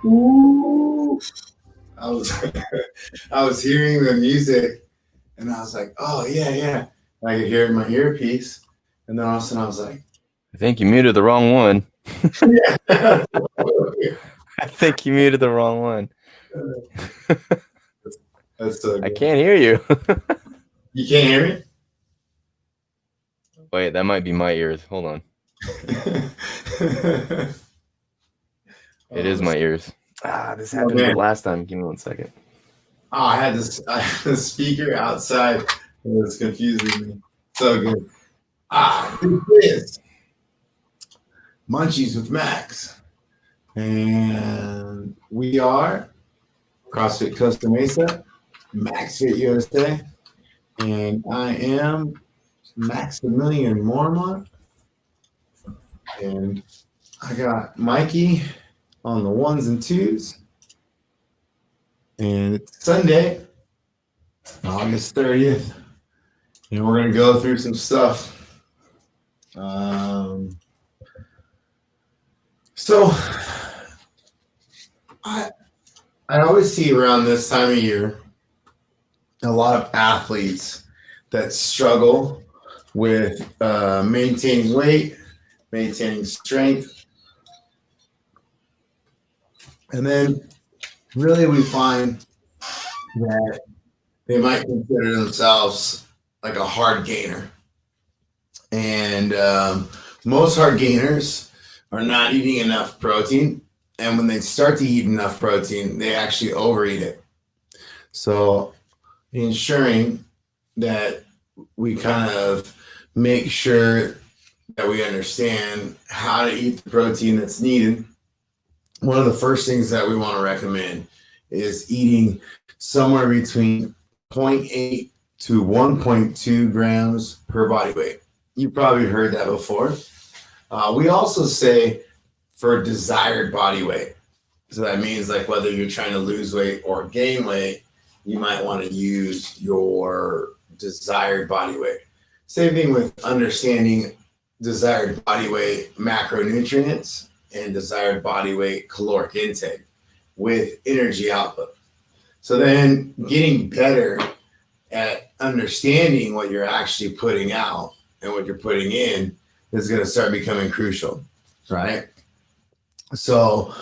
Ooh. I was I was hearing the music and I was like, oh yeah, yeah. I could hear it in my earpiece. And then all of a sudden I was like, I think you muted the wrong one. yeah. I think you muted the wrong one. That's so good. I can't hear you. You can't hear me? Wait, that might be my ears. Hold on. It is my ears. This happened the last time. Give me 1 second. Oh, I had the speaker outside. It was confusing me. So good. It is Munchies with Max. And we are CrossFit Costa Mesa, MaxFit USA. And I am Maximilian Mormont. And I got Mikey on the ones and twos. And it's Sunday, August 30th. And we're going to go through some stuff. So I always see around this time of year a lot of athletes that struggle with maintaining weight, maintaining strength. And then really we find that they might consider themselves like a hard gainer. And most hard gainers are not eating enough protein. And when they start to eat enough protein, they actually overeat it. So ensuring that we kind of make sure that we understand how to eat the protein that's needed. One of the first things that we want to recommend is eating somewhere between 0.8 to 1.2 grams per body weight. You've probably heard that before. We also say for desired body weight. So that means like whether you're trying to lose weight or gain weight, you might want to use your desired body weight. Same thing with understanding desired body weight macronutrients and desired body weight caloric intake with energy output. So then getting better at understanding what you're actually putting out and what you're putting in is going to start becoming crucial, right? So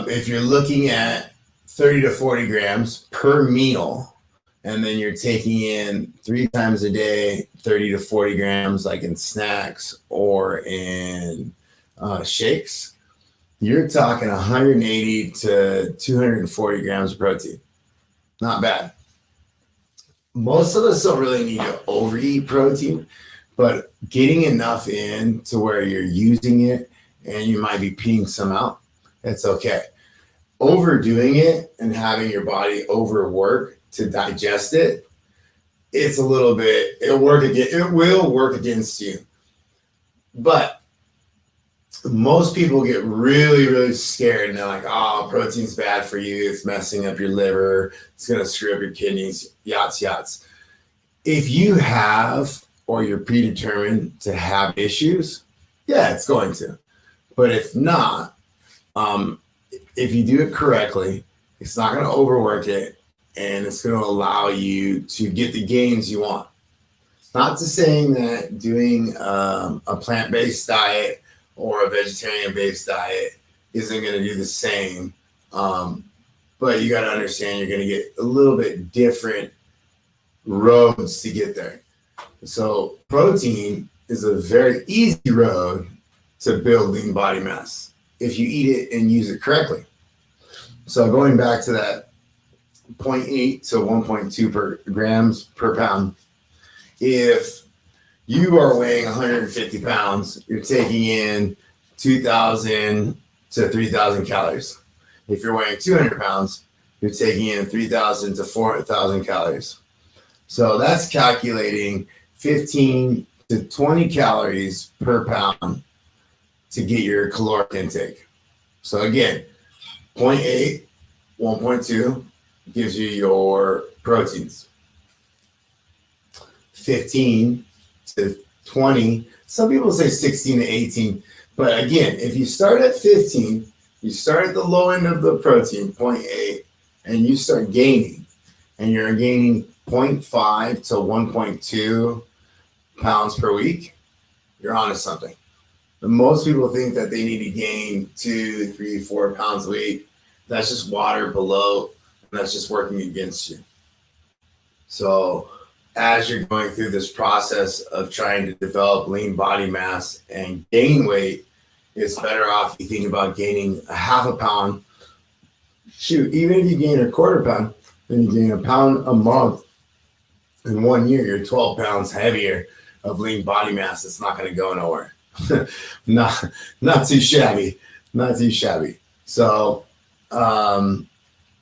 if you're looking at 30 to 40 grams per meal, and then you're taking in 3 times a day, 30 to 40 grams, like in snacks or in shakes, you're talking 180 to 240 grams of protein. Not bad. Most of us don't really need to overeat protein, but getting enough in to where you're using it and you might be peeing some out, it's okay. Overdoing it and having your body overwork to digest it, it's a little bit, it will work against you. But most people get really, really scared and they're like, oh, protein's bad for you. It's messing up your liver. It's going to screw up your kidneys, yachts. If you have, or you're predetermined to have issues, yeah, it's going to. But if not, if you do it correctly, it's not going to overwork it and it's going to allow you to get the gains you want. Not to saying that doing a plant-based diet or a vegetarian-based diet isn't going to do the same. But you got to understand you're going to get a little bit different roads to get there. So protein is a very easy road to build lean body mass if you eat it and use it correctly. So going back to that 0.8 to 1.2 grams per pound, if you are weighing 150 pounds, you're taking in 2,000 to 3,000 calories. If you're weighing 200 pounds, you're taking in 3,000 to 4,000 calories. So that's calculating 15 to 20 calories per pound to get your caloric intake. So again, 0.8, 1.2 gives you your proteins. 15 to 20. Some people say 16 to 18. But again, if you start at 15, you start at the low end of the protein, 0.8, and you start gaining, and you're gaining 0.5 to 1.2 pounds per week, you're onto something. But most people think that they need to gain 2, 3, 4 pounds a week. That's just water below, and that's just working against you. So as you're going through this process of trying to develop lean body mass and gain weight, it's better off you think about gaining a half a pound. Shoot, even if you gain a quarter pound, then you gain a pound a month. In 1 year, you're 12 pounds heavier of lean body mass. It's not going to go nowhere. not too shabby. Not too shabby. So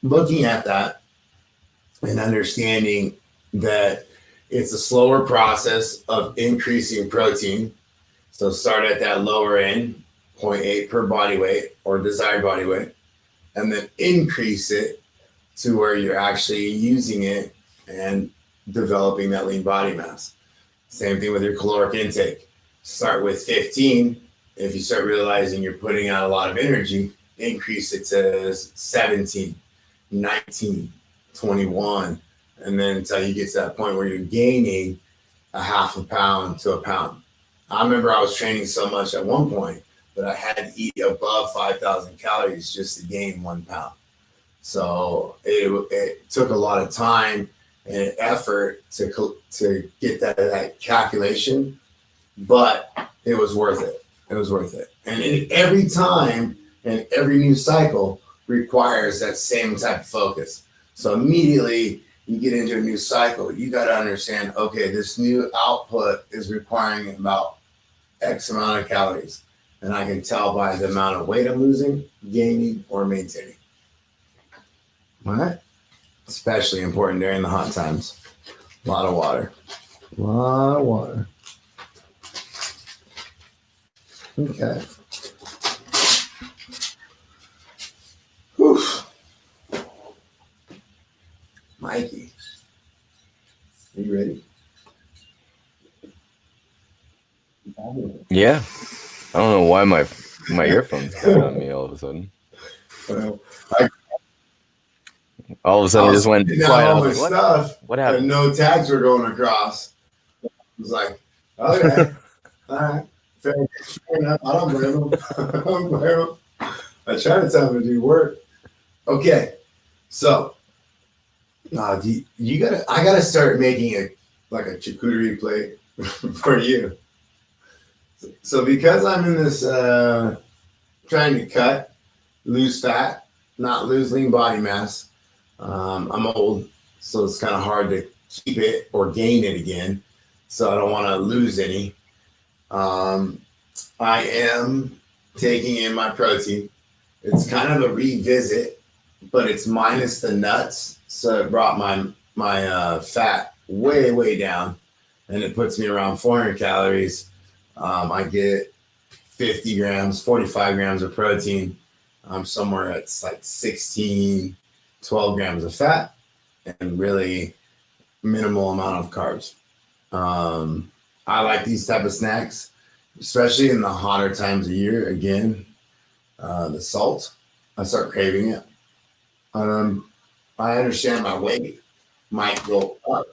looking at that and understanding that it's a slower process of increasing protein. So start at that lower end, 0.8 per body weight or desired body weight, and then increase it to where you're actually using it and developing that lean body mass. Same thing with your caloric intake. Start with 15. If you start realizing you're putting out a lot of energy, increase it to 17, 19, 21, and then until you get to that point where you're gaining a half a pound to a pound. I remember I was training so much at one point that I had to eat above 5,000 calories just to gain 1 pound. So it took a lot of time and effort to get that calculation, but it was worth it. It was worth it. And every time and every new cycle requires that same type of focus. So immediately you get into a new cycle, you got to understand, okay, this new output is requiring about X amount of calories. And I can tell by the amount of weight I'm losing, gaining, or maintaining. All right. Especially important during the hot times. A lot of water. A lot of water. Okay. Whew. Mikey, are you ready? Yeah. I don't know why my earphones got on me all of a sudden. Well, all of a sudden, it just went quiet. All my stuff. What happened? And no tags were going across. I was like, okay, all right, fair enough. I don't blame them. I don't blame them. I try to tell them to do work. Okay, so I gotta start making a charcuterie plate for you. So because I'm in this trying to cut, lose fat, not lose lean body mass. I'm old, so it's kind of hard to keep it or gain it again. So I don't want to lose any. I am taking in my protein. It's kind of a revisit, but it's minus the nuts. So it brought my fat way down, and it puts me around 400 calories. I get 50 grams, 45 grams of protein. I'm somewhere at like 16, 12 grams of fat, and really minimal amount of carbs. I like these type of snacks, especially in the hotter times of year. Again, the salt, I start craving it. I understand my weight might go up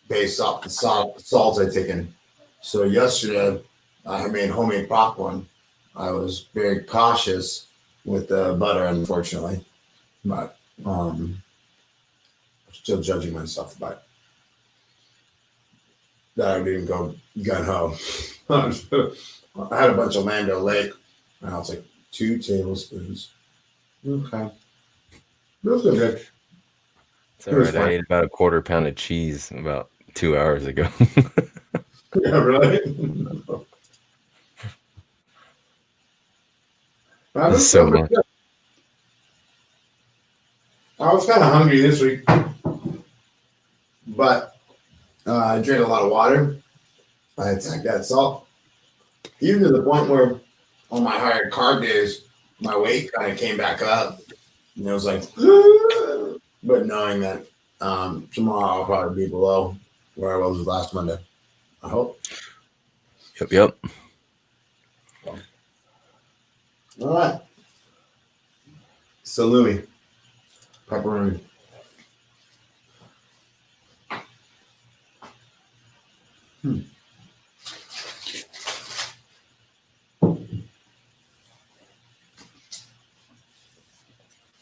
based off the salt I take in. So yesterday, I made homemade popcorn. I was very cautious with the butter, unfortunately, but still judging myself by it. That I didn't go gun ho. I had a bunch of Land O'Lake, and I was like 2 tablespoons. Okay, that's good. It's all right. I ate about a quarter pound of cheese about 2 hours ago. Yeah, really. So much. I was kind of hungry this week, but I drank a lot of water. I attacked that salt, even to the point where on my higher carb days, my weight kind of came back up. And it was like, but knowing that tomorrow I'll probably be below where I was last Monday. I hope. Yep. All right. Salumi. Pepperoni.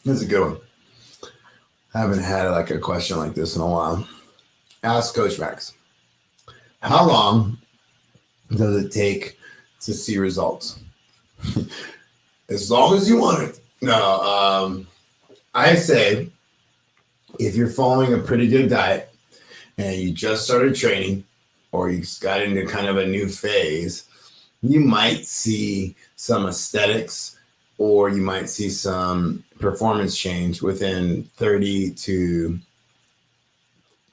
This is a good one. I haven't had like a question like this in a while. Ask Coach Max. How long does it take to see results? As long as you want it. No, I say if you're following a pretty good diet and you just started training or you got into kind of a new phase, you might see some aesthetics or you might see some performance change within 30 to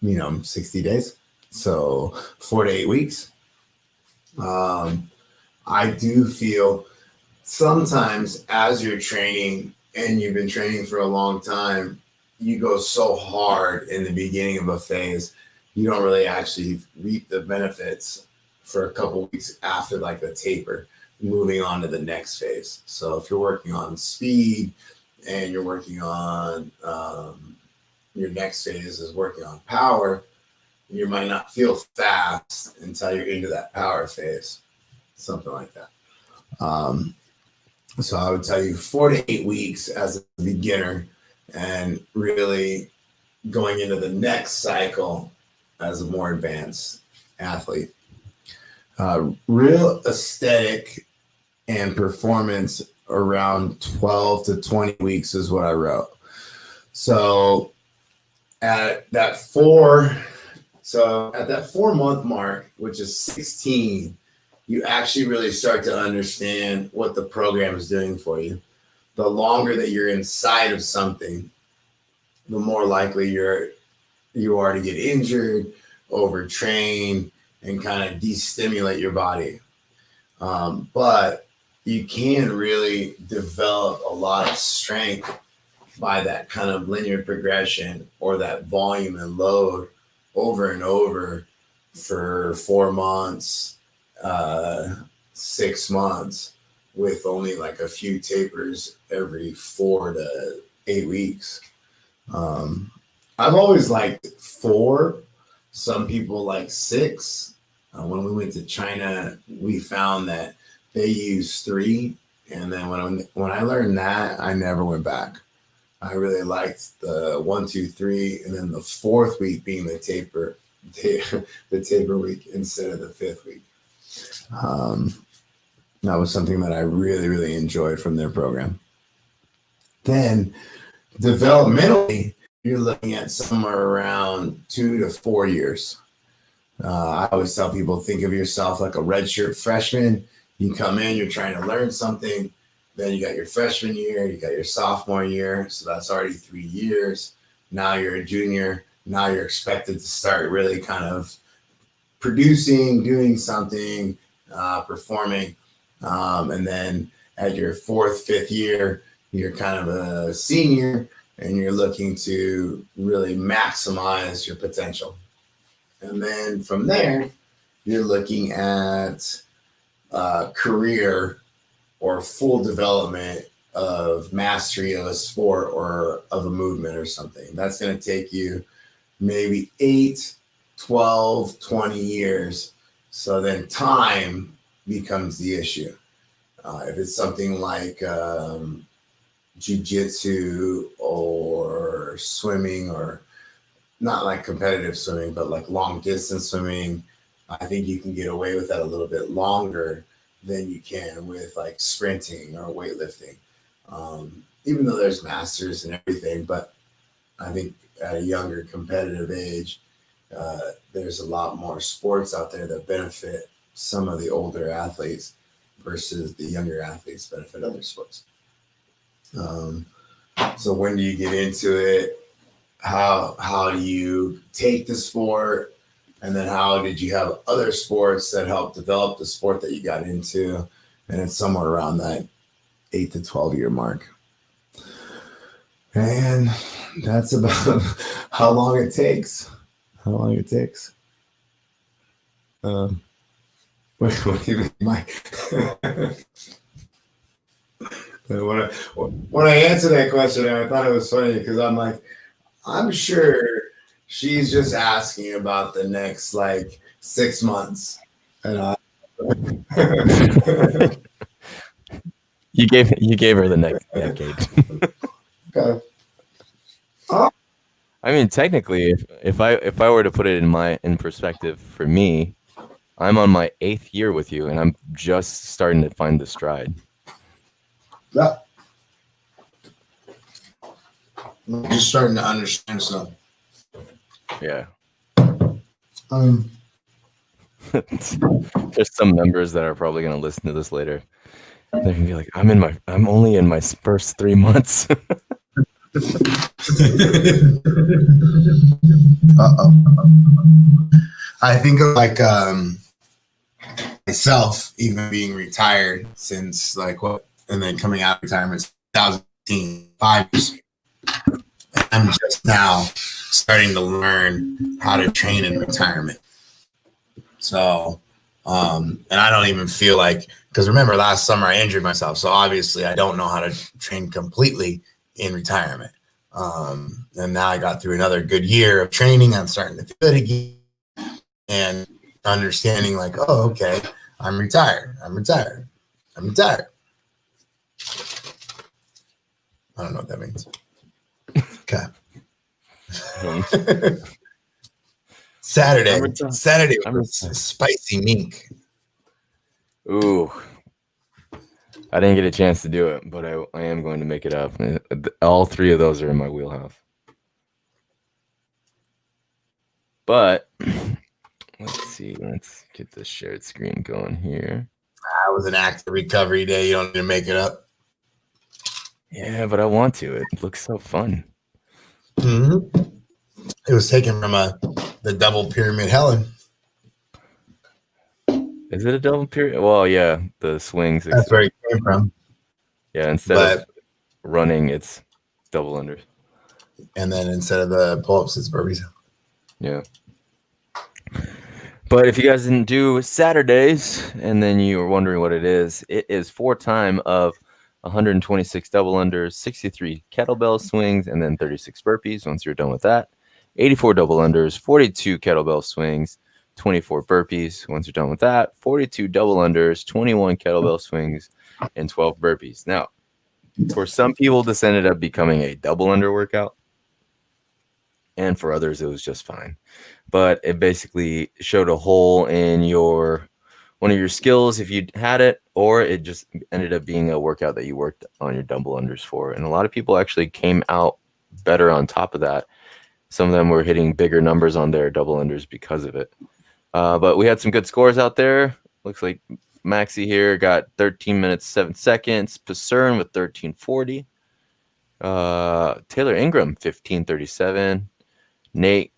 60 days. So 4 to 8 weeks. I do feel sometimes as you're training and you've been training for a long time, you go so hard in the beginning of a phase, you don't really actually reap the benefits for a couple weeks after like the taper, moving on to the next phase. So if you're working on speed and you're working on your next phase is working on power, you might not feel fast until you're into that power phase, something like that. So I would tell you 4 to 8 weeks as a beginner and really going into the next cycle as a more advanced athlete. Real aesthetic and performance around 12 to 20 weeks is what I wrote. So at that 4-month mark, which is 16, you actually really start to understand what the program is doing for you. The longer that you're inside of something, the more likely you are to get injured, overtrain, and kind of destimulate your body. But you can really develop a lot of strength by that kind of linear progression or that volume and load over and over for 4 months, 6 months, with only like a few tapers every 4 to 8 weeks. I've always liked 4. Some people like 6. When we went to China, we found that they use 3. And then when I learned that, I never went back. I really liked the 1, 2, 3, and then the 4th week being the taper week instead of the 5th week. That was something that I really, really enjoyed from their program. Then developmentally, you're looking at somewhere around 2 to 4 years. I always tell people, think of yourself like a redshirt freshman. You come in, you're trying to learn something. Then you got your freshman year, you got your sophomore year. So that's already 3 years. Now you're a junior. Now you're expected to start really kind of producing, doing something, performing. And then at your 4th, 5th year, you're kind of a senior and you're looking to really maximize your potential. And then from there, you're looking at career or full development of mastery of a sport or of a movement or something. That's going to take you maybe 8, 12, 20 years. So then time becomes the issue. If it's something like jiu-jitsu or swimming, or not like competitive swimming, but like long distance swimming, I think you can get away with that a little bit longer than you can with like sprinting or weightlifting. Even though there's masters and everything, but I think at a younger competitive age, there's a lot more sports out there that benefit some of the older athletes versus the younger athletes benefit other sports. So when do you get into it? How do you take the sport? And then how did you have other sports that helped develop the sport that you got into? and it's somewhere around that 8 to 12 year mark. And that's about how long it takes. What do you mean, Mike? When I answered that question, I thought it was funny because I'm like, I'm sure she's just asking about the next like 6 months. And you gave her the next decade. Okay. I mean, technically, if I were to put it in perspective for me, I'm on my 8th year with you, and I'm just starting to find the stride. Yeah. I'm just starting to understand stuff. Yeah. There's some members that are probably going to listen to this later. They're going to be like, I'm only in my first 3 months. I think of like myself even being retired since like what, and then coming out of retirement 2018, 5 years. I'm just now starting to learn how to train in retirement. So, and I don't even feel like, because remember last summer I injured myself. So obviously I don't know how to train completely in retirement. And now I got through another good year of training. I'm starting to feel good again and understanding like, oh, okay, I'm retired. I don't know what that means. Okay. Saturday was spicy mink. Ooh. I didn't get a chance to do it, but I am going to make it up. All 3 of those are in my wheelhouse. But let's see. Let's get the shared screen going here. That was an active recovery day. You don't need to make it up. Yeah, but I want to. It looks so fun. Mm-hmm. It was taken from the double pyramid Helen. Is it a double pyramid? Well, yeah, the swings. That's where it came from. Yeah, instead of running, it's double unders. And then instead of the pull-ups, it's burpees. Yeah. But if you guys didn't do Saturdays and then you were wondering what it is 4 time of 126 double unders, 63 kettlebell swings, and then 36 burpees once you're done with that. 84 double unders, 42 kettlebell swings, 24 burpees once you're done with that. 42 double unders, 21 kettlebell swings, and 12 burpees. Now, for some people, this ended up becoming a double under workout. And for others, it was just fine. But it basically showed a hole in one of your skills if you had it, or it just ended up being a workout that you worked on your double unders for. And a lot of people actually came out better on top of that. Some of them were hitting bigger numbers on their double unders because of it. But we had some good scores out there. Looks like Maxi here got 13 minutes, 7 seconds. Pacern with 13:40. Taylor Ingram, 15:37. Nate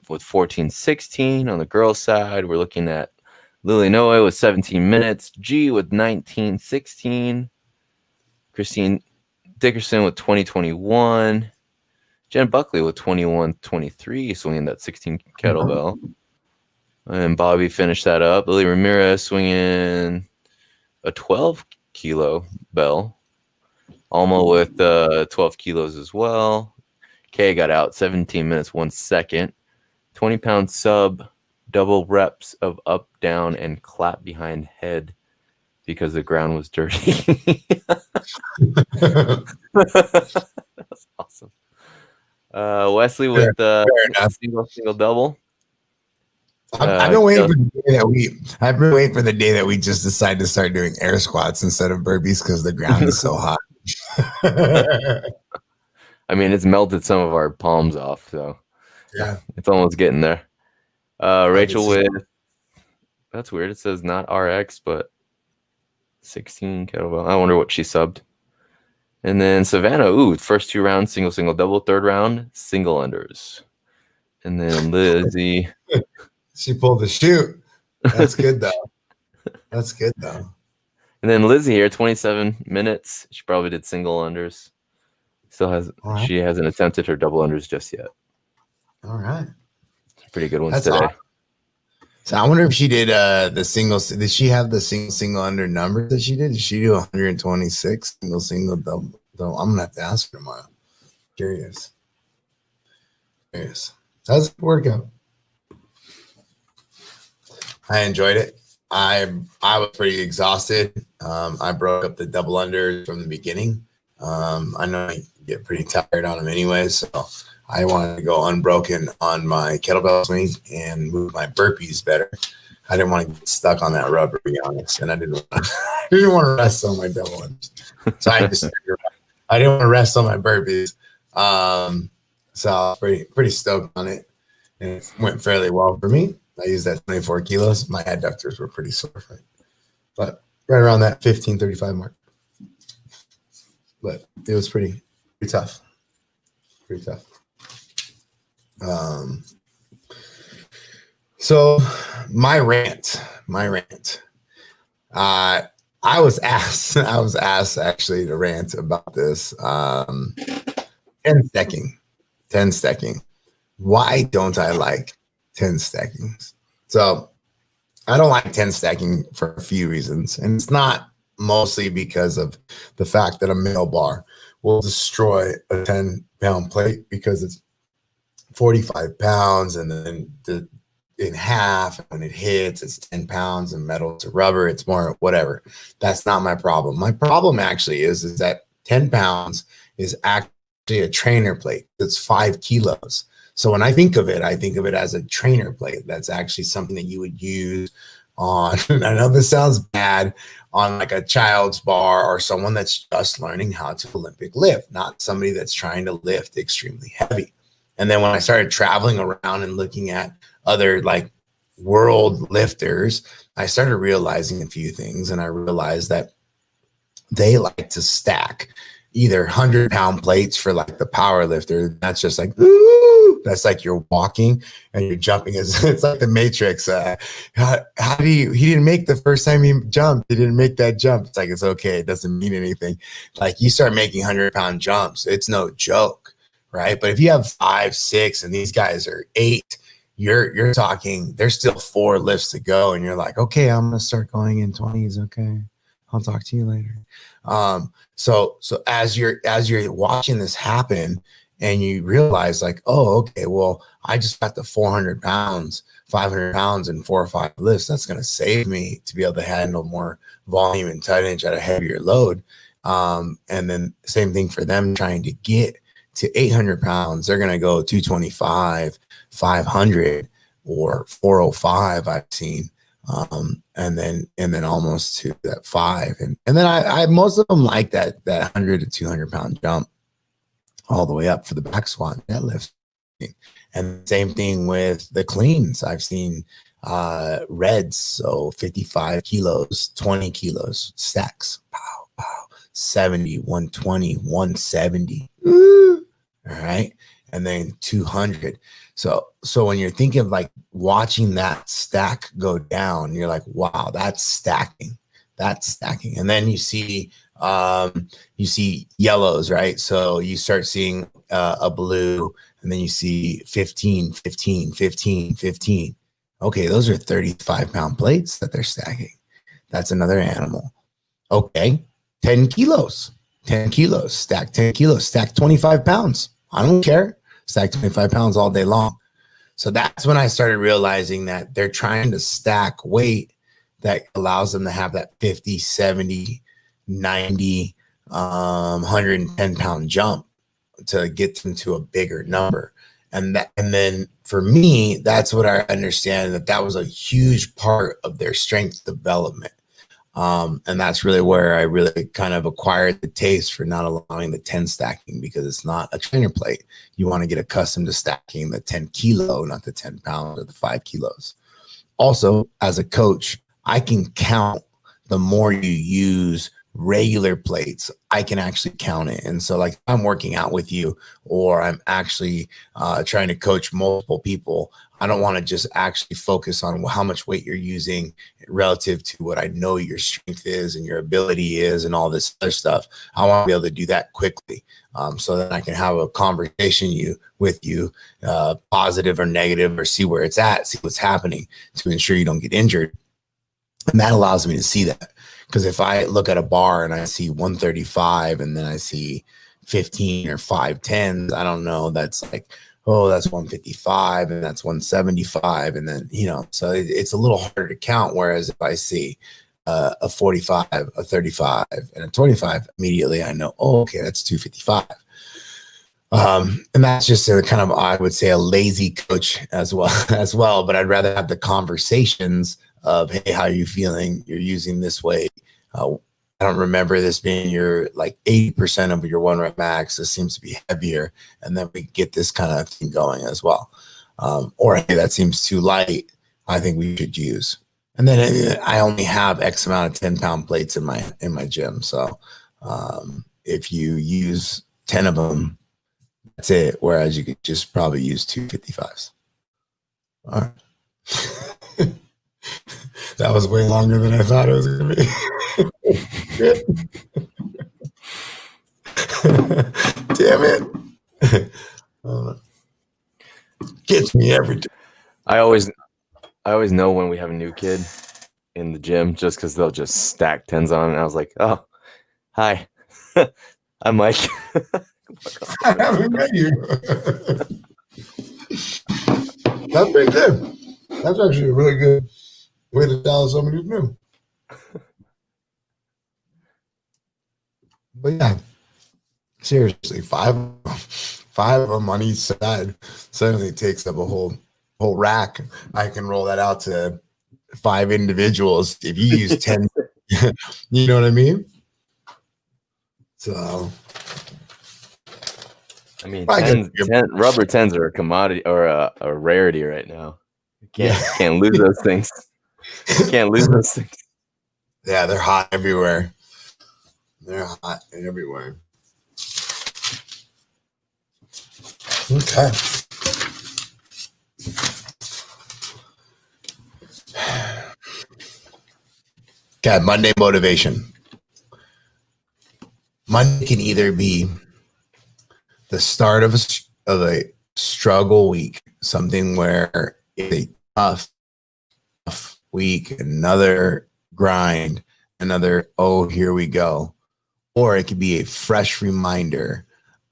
with 14:16 on the girls' side. We're looking at Lily Noe with 17 minutes. G with 19:16. Christine Dickerson with 20:21. Jen Buckley with 21:23, swinging that 16 kettlebell. And Bobby finished that up. Lily Ramirez swinging a 12 kilo bell. Alma with 12 kilos as well. Kay got out 17 minutes, 1 second. 20-pound sub, double reps of up, down, and clap behind head because the ground was dirty. That's awesome. Wesley with single double. I've been waiting for the day that we just decide to start doing air squats instead of burpees because the ground is so hot. I mean, it's melted some of our palms off, so yeah, it's almost getting there. Rachel with that's weird. It says not RX, but 16 kettlebell. I wonder what she subbed. And then Savannah, first 2 rounds, single, double. 3rd round, single unders. And then Lizzie. She pulled the shoot. That's good though. And then Lizzie here, 27 minutes. She probably did single unders. Still has right. She hasn't attempted her double unders just yet. All right. Pretty good ones That's today. awesome. So I wonder if she did the single. Did she have the single under numbers that she did? Did she do 126 single double? I'm gonna have to ask her tomorrow. Curious. How's it work out? I enjoyed it. I was pretty exhausted. I broke up the double unders from the beginning. I know I get pretty tired on them anyway, so I wanted to go unbroken on my kettlebell swing and move my burpees better. I didn't want to get stuck on that rubber, to be honest, and I didn't want to rest on my double unders. So I didn't want to rest on my burpees. So I was pretty stoked on it, and it went fairly well for me. I used that 24 kilos. My adductors were pretty sore, but right around that 15:35 mark. But it was pretty tough. Pretty tough. So my rant. I was asked actually to rant about this. 10 stacking. Why don't I like 10 stacking? So I don't like 10 stacking for a few reasons. And it's not mostly because of the fact that a male bar will destroy a 10-pound plate because it's 45 pounds and then in half when it hits, it's 10 pounds and metal to rubber. It's more whatever. That's not my problem. My problem actually is that 10 pounds is actually a trainer plate. It's 5 kilos. So when I think of it as a trainer plate. That's actually something that you would use on, I know this sounds bad, on like a child's bar or someone that's just learning how to Olympic lift, not somebody that's trying to lift extremely heavy. And then when I started traveling around and looking at other like world lifters, I started realizing a few things, and I realized that they like to stack either 100-pound plates for like the power lifter. That's just like, ooh, that's like you're walking and you're jumping. It's like the Matrix. How did he didn't make the first time he jumped. He didn't make that jump. It's like, it's okay. It doesn't mean anything. Like you start making 100-pound jumps. It's no joke, right? But if you have 5, 6, and these guys are 8, you're talking, there's still 4 lifts to go. And you're like, okay, I'm going to start going in 20s. Okay. I'll talk to you later. So as you're watching this happen and you realize like, oh, okay, well, I just got the 400 pounds, 500 pounds and 4 or 5 lifts. That's going to save me to be able to handle more volume and tonnage at a heavier load. And then same thing for them trying to get to 800 pounds. They're going to go 225, 500 or 405 I've seen. And then almost to that 5. And then I most of them like that 100 to 200 pound jump all the way up for the back squat and deadlift. And same thing with the cleans. I've seen reds, so 55 kilos, 20 kilos stacks, pow, pow, 70, 120, 170. All right. And then 200. So when you're thinking of like watching that stack go down, you're like, wow, that's stacking. And then you see yellows, right? So you start seeing a blue, and then you see 15, 15, 15, 15. Okay, those are 35-pound plates that they're stacking. That's another animal. Okay, 10 kilos, stack 10 kilos, stack 25 pounds. I don't care. Stack 25 pounds all day long. So that's when I started realizing that they're trying to stack weight that allows them to have that 50, 70, 90, 110 pound jump to get them to a bigger number. And then for me, that's what I understand, that was a huge part of their strength development. And that's really where I really kind of acquired the taste for not allowing the 10 stacking, because it's not a trainer plate. You want to get accustomed to stacking the 10 kilo, not the 10 pounds or the 5 kilos. Also, as a coach, I can count the more you use regular plates, I can actually count it. And so like if I'm working out with you, or I'm actually trying to coach multiple people, I don't want to just actually focus on how much weight you're using relative to what I know your strength is and your ability is and all this other stuff. I want to be able to do that quickly, so that I can have a conversation with you, positive or negative, or see where it's at, see what's happening to ensure you don't get injured. And that allows me to see that. Because if I look at a bar and I see 135 and then I see 15 or 510s, I don't know. That's like, oh, that's 155 and that's 175. And then, so it's a little harder to count. Whereas if I see a 45, a 35, and a 25, immediately I know, oh, okay, that's 255. And that's just a kind of, I would say, a lazy coach as well. But I'd rather have the conversations of, hey, how are you feeling? You're using this weight. I don't remember this being your like 80% of your 1 rep max. This seems to be heavier. And then we get this kind of thing going as well. Or, hey, that seems too light. I think we should use. And then I only have X amount of 10-pound plates in my gym. So if you use 10 of them, that's it. Whereas you could just probably use 255s. All right. That was way longer than I thought it was going to be. Damn it. Gets me every time. I always know when we have a new kid in the gym just because they'll just stack 10s on. And I was like, oh, hi. I'm Mike. I haven't met you. That's pretty good. That's actually a really good way to tell somebody who's new. But yeah, seriously, five of them on each side certainly takes up a whole rack. I can roll that out to 5 individuals if you use 10. You know what I mean? So, I mean, rubber 10s are a commodity or a rarity right now. You can't lose those things. You can't lose those things. Yeah, they're hot everywhere. They're hot everywhere. Okay. Okay, Monday motivation. Monday can either be the start of a struggle week, something where it's a tough week, another grind, another, oh, here we go. Or it could be a fresh reminder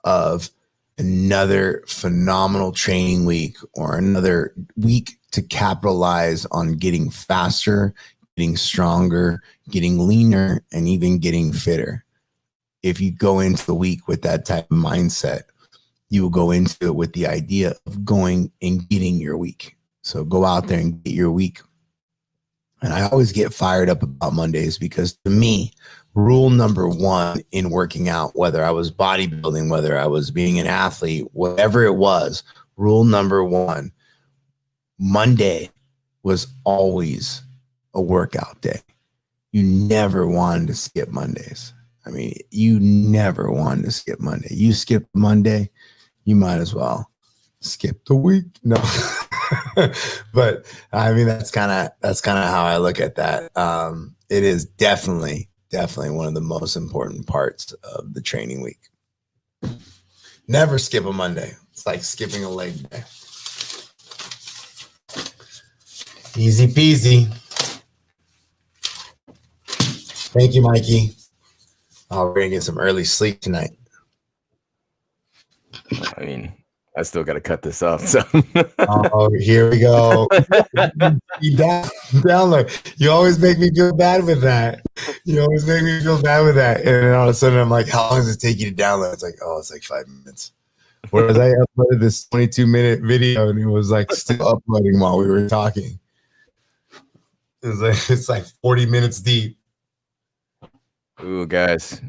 of another phenomenal training week or another week to capitalize on getting faster, getting stronger, getting leaner, and even getting fitter. If you go into the week with that type of mindset, you will go into it with the idea of going and getting your week. So go out there and get your week. And I always get fired up about Mondays because to me, rule number 1 in working out, whether I was bodybuilding, whether I was being an athlete, whatever it was, rule number 1, Monday was always a workout day. You never wanted to skip Mondays. I mean, you never wanted to skip Monday. You skip Monday, you might as well skip the week. No. But I mean, that's kind of how I look at that. It is definitely one of the most important parts of the training week. Never skip a Monday. It's like skipping a leg day. Easy peasy. Thank you, Mikey. Oh, we're gonna get some early sleep tonight. I mean, I still got to cut this off. So, oh, here we go. Download. You always make me feel bad with that. And then all of a sudden, I'm like, how long does it take you to download? It's like, oh, it's like 5 minutes. Whereas I uploaded this 22-minute video, and it was like still uploading while we were talking. It's like 40 minutes deep. Ooh, guys,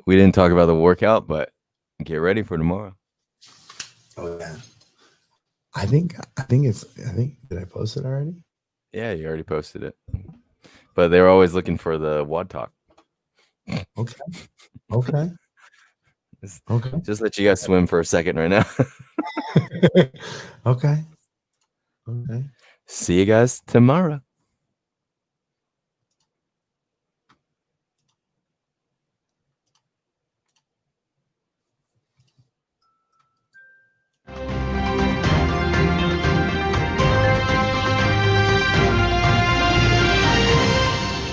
we didn't talk about the workout, but get ready for tomorrow. Oh yeah. I think did I post it already? Yeah, you already posted it. But they were always looking for the WOD talk. Okay. Just let you guys swim for a second right now. Okay. Okay. See you guys tomorrow.